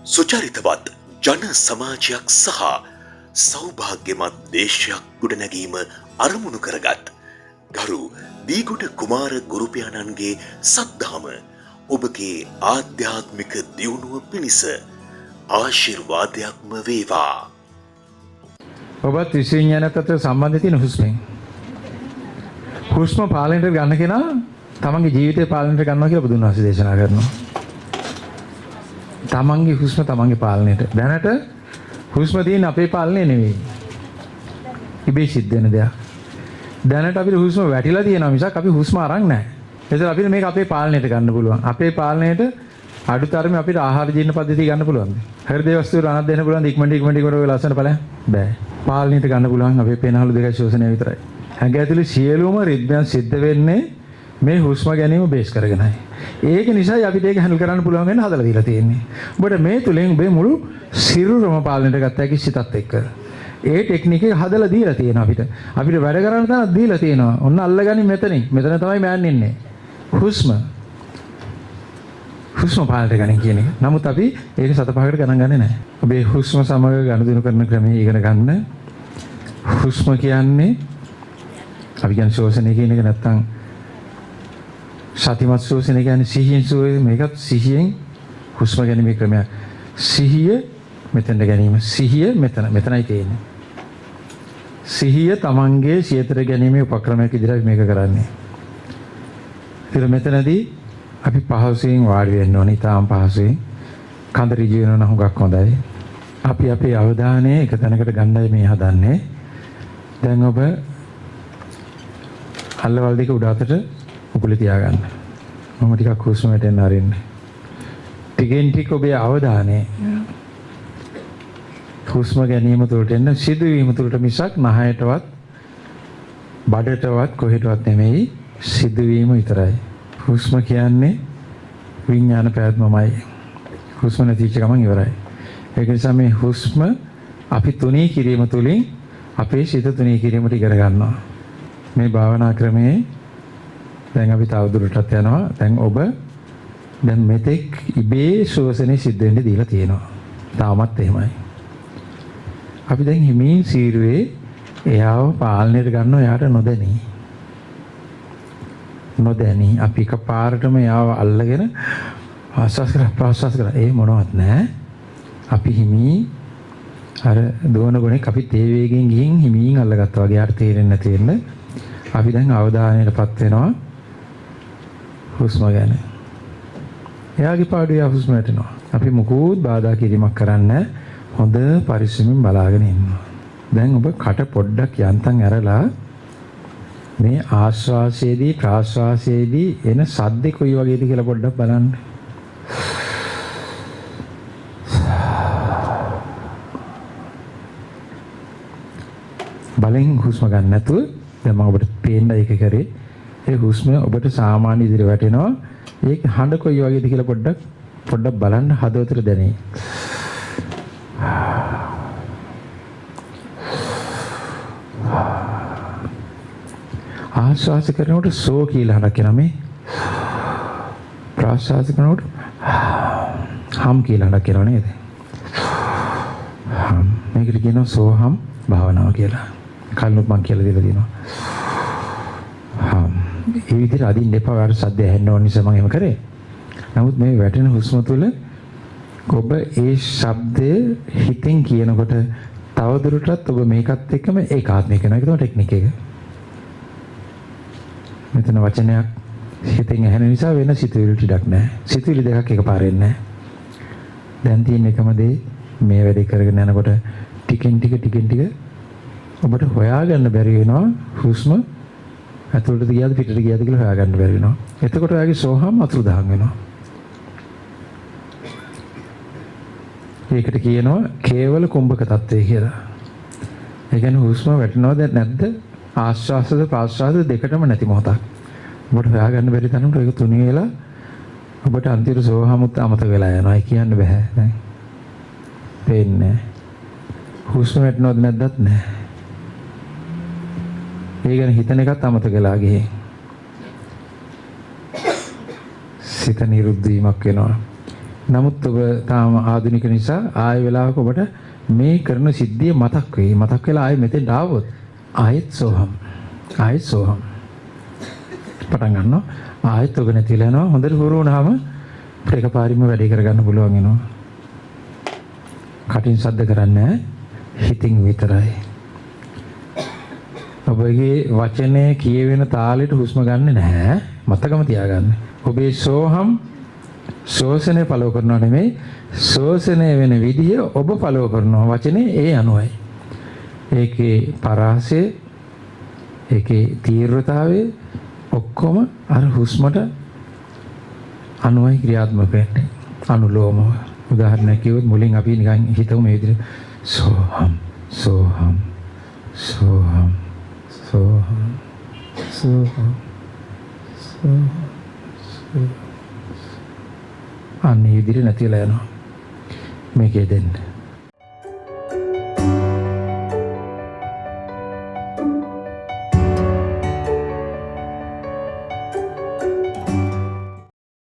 සුචරිතවත් ජන සමාජයක් සහ සෞභාග්‍යමත් දේශයක් ගොඩනැගීම අරමුණු කරගත් ගරු දීගොඩ කුමාර ගුරුපියාණන්ගේ සද්ධාම ඔබගේ ආධ්‍යාත්මික දියුණුව පිණිස ආශිර්වාදයක්ම වේවා. ඔබත් විශ්වවිඥානයත් අතර සම්බන්ධය තියෙන හුස්මෙන්. හුස්ම පාලනයට ගන්න කෙනා තමන්ගේ ජීවිතය පාලනයට ගන්නවා කියලා බුදුන් වහන්සේ දේශනා කරනවා. තමන්ගේ හුස්ම තමන්ගේ පාලනයට. දැනට හුස්ම තියෙන අපේ පාලනය නෙවෙයි. ඉබේ සිද්ධ වෙන දෙයක්. දැනට අපිට හුස්ම වැටිලා තියෙනවා මිසක් අපි හුස්ම අරන් නැහැ. ඒතර අපිට මේක අපේ පාලනයට ගන්න පුළුවන්. අපේ පාලනයට අඩුතරමේ අපිට ආහාර ජීර්ණ පද්ධතිය ගන්න පුළුවන්ද? හෘද වස්තු රණක් දෙන්න පුළුවන්ද? ඉක්මනට ඔය ලස්සන බලන්න බෑ. පාලනයට ගන්න පුළුවන් අපේ පේනහළු දෙකයි ශෝෂණය විතරයි. ඇඟ ඇතුලේ සියලුම රිද්මයන් සිද්ධ වෙන්නේ මේ හුස්ම ගැනීම බේස් කරගෙනයි. ඒක නිසායි අපිට ඒක හැන්ඩල් කරන්න පුළුවන් වෙන හදලා දීලා තියෙන්නේ. ඔබට මේ තුලින් ඔබේ මුළු සිරුරම පාලනයට ගත්ත හැකි සිතත් එක්ක. ඒ ටෙක්නික් එක හදලා දීලා තියෙනවා අපිට. අපිට වැඩ කරන්න තනක් දීලා තියෙනවා. ඔන්න අල්ලගනි මෙතනින්. මෙතන තමයි මෑන් ඉන්නේ. හුස්ම පාලනයට ගන්න කියන එක. නමුත් අපි ඒක සතපහකට ගණන් ගන්නේ නැහැ. ඔබේ හුස්ම සමග ගනුදෙනු කරන ක්‍රමය ඉගෙන ගන්න. හුස්ම කියන්නේ අපි කියන්නේ ශෝෂණය කියන එක නැත්තම් සතිමත් ශෝෂණය කියන්නේ සිහියෙන් ශෝෂණය. මේකත් සිහියෙන් හුස්ම ගැනීමේ ක්‍රමයක්. සිහිය මෙතෙන්ට ගැනීම. සිහිය මෙතනයි තියෙන්නේ. සිහිය තමන්ගේ සියතර ගැනීමේ උපක්‍රමයක් විදිහට මේක කරන්නේ. ඊට මෙතනදී අපි පහසුවෙන් වාඩි වෙන්න ඕනේ. ඊටාම් පහසුවෙන්. කඳ ඍජු වෙනවා හුඟක් හොඳයි. අපි අපේ අවධානය එක තැනකට ගන්නයි මේ හදන්නේ. දැන් ඔබ අල්ලවල් දෙක උඩ අතට උකුල තියාගන්න. මම ටිකක් හුස්ම වැටෙන්න ආරින්න. ටිකෙන් ටික ඔබේ අවධානය හුස්ම ගැනීම තුළට එන්න, සිදුවීම තුළට මිසක් නහයටවත් බඩටවත් කොහෙටවත් නෙමෙයි, සිදුවීම විතරයි. හුස්ම කියන්නේ විඥාන පැවැත්මමයි. හුස්ම නැතිවෙච්ච ගමන් ඉවරයි. ඒක නිසා මේ හුස්ම අපි තුනී කිරීම තුළින් අපේ සිත තුනී කිරීමට ඉගෙන ගන්නවා. මේ භාවනා ක්‍රමයේ දැන් අපි තවදුරටත් යනවා. දැන් මෙතෙක් ඉබේ ශෝෂණය සිද්ධ වෙන්න දීලා තියෙනවා. තාමත් එහෙමයි. අපි දැන් හිමින් සීරුවේ එයාව පාලනයට ගන්නවා. එයාට නොදැනී අපි එකපාරටම එයාව අල්ලගෙන ප්‍රාශ්වාස කරා. ඒ මොනවත් නැහැ. අපි හිමින් අර දුවන ගුණෙක් අපි තේ වේගෙන් ගිහින් හිමින් අල්ලගත්තා වගේ. යාට තේරෙන්නේ නැති වෙන්න අපි දැන් අවධානයටපත් වෙනවා හුස්ම ගැන. එයාගේ පාඩුවේ හුස්ම වැටෙනවා. අපි මුකුත් බාධා කිරීමක් කරන්නේ හොඳ පරිස්සමින් බලාගෙන ඉන්නවා. දැන් ඔබ කට පොඩ්ඩක් යන්තම් ඇරලා මේ ආශ්වාසයේදී ප්‍රාශ්වාසයේදී එන සද්ද කොයි වගේද කියලා පොඩ්ඩක් බලන්න. බලෙන් හුස්ම ගන්න නැතුව දැන් මම ඔබට පේන්න ඒක කරේ. ඒ හුස්ම ඔබට සාමාන්‍ය ඉදිරියට වැටෙනවා. ඒක හඬ කොයි වගේද කියලා පොඩ්ඩක් බලන්න හදවතට දැනේ. ආශ්වාස කරනකොට සෝ කියලා හඬක් එනවා මේ. ප්‍රාශ්වාස කරනකොට හම් කියලා හඬක් එනවා නේද? හම්. මේකට කියනවා සෝහම් භාවනාව කියලා. කලිනුත් මම කියලා දීලා තියෙනවා. හම්. ඒ විදිහට අදින්න එපා. ඔයාලට සද්ද ඇහෙන්න ඕන නිසා මම එහෙම කරේ. නමුත් මේ වැටෙන හුස්ම තුළ ඔබ ඒ ශබ්දය හිතෙන් කියනකොට තවදුරටත් ඔබ මේකත් එක්කම ඒකාත්මික වෙනවා. ඒක තමයි ටෙක්නික් එක. මෙතන වචනයක් හිතෙන් ඇහෙන නිසා වෙන සිතුවිලි ටිකක් නැහැ. සිතුවිලි දෙකක් එකපාරෙන් නැහැ. දැන් තියෙන එකම දේ මේ වැඩේ කරගෙන යනකොට ටිකෙන් ටික ඔබට හොයාගන්න බැරි වෙනවා හුස්ම ඇතුළට ගියාද පිටට ගියාද කියලා හොයාගන්න බැරි වෙනවා. එතකොට ඔයාගේ සෝහම් අතුරුදහන් වෙනවා. ඒකට කියනවා කේවල කුම්භක තත්ත්වය කියලා. ඒ කියන්නේ හුස්ම වැටෙනවද නැද්ද? ආශ්වාසද ප්‍රාශ්වාසද දෙකටම නැති මොහොතක්. ඔබට හොයාගන්න බැරි තරමට ඒක තුනී වෙලා ඔබට අන්තිම සෝහමුත් අමතක වෙලා යනවා. ඒ කියන්න බෑ. දැන් පේන්නේ හුස්ම වැටෙනවද නැද්දත් නැහැ. ඒ ගැන හිතන එකත් අමතක වෙලා ගියේ. සිත නිරුද්ධ වීමක් වෙනවා. නමුත් ඔබ තාම ආධුනික නිසා ආයෙ වෙලාවක ඔබට මේ කරන සිද්ධිය මතක් වෙයි. මතක් වෙලා ආයෙ මෙතෙන්ට ආවොත් ආයෙත් සෝහම්. ආයෙත් සෝහම්. පටන් ගන්නවා. ආයෙත් ඔබ නැතිලා යනවා. හොඳට හුරු වුණාම එකපාරින්ම වැඩේ කරගන්න පුළුවන් වෙනවා. කටින් සද්ද කරන්නේ හිතින් විතරයි. ඔබගේ වචනේ කියවෙන තාලෙට හුස්ම ගන්නෙ නැහැ. මතකම තියාගන්න. ඔබේ සෝහම් ශෝෂණය පළව කරනවා නෙමෙයි, ශෝෂණය වෙන විදිය ඔබ පළව කරනවා වචනේ ඒ අනුවයි. ඒකේ පරාසය, ඒකේ තීව්‍රතාවය ඔක්කොම අර හුස්මට අනුවයි ක්‍රියාත්මක වෙන්නේ. අනුලෝමව. උදාහරණයක් කිව්වොත් මුලින් අපි නිකන් හිතමු මේ විදිහට සෝහම් සෝහම් සෝහම් සෝහම් සෝහම් සෝහම්. අන්නේ විදිහට නැතිලා යනවා. මේකේ දෙන්න.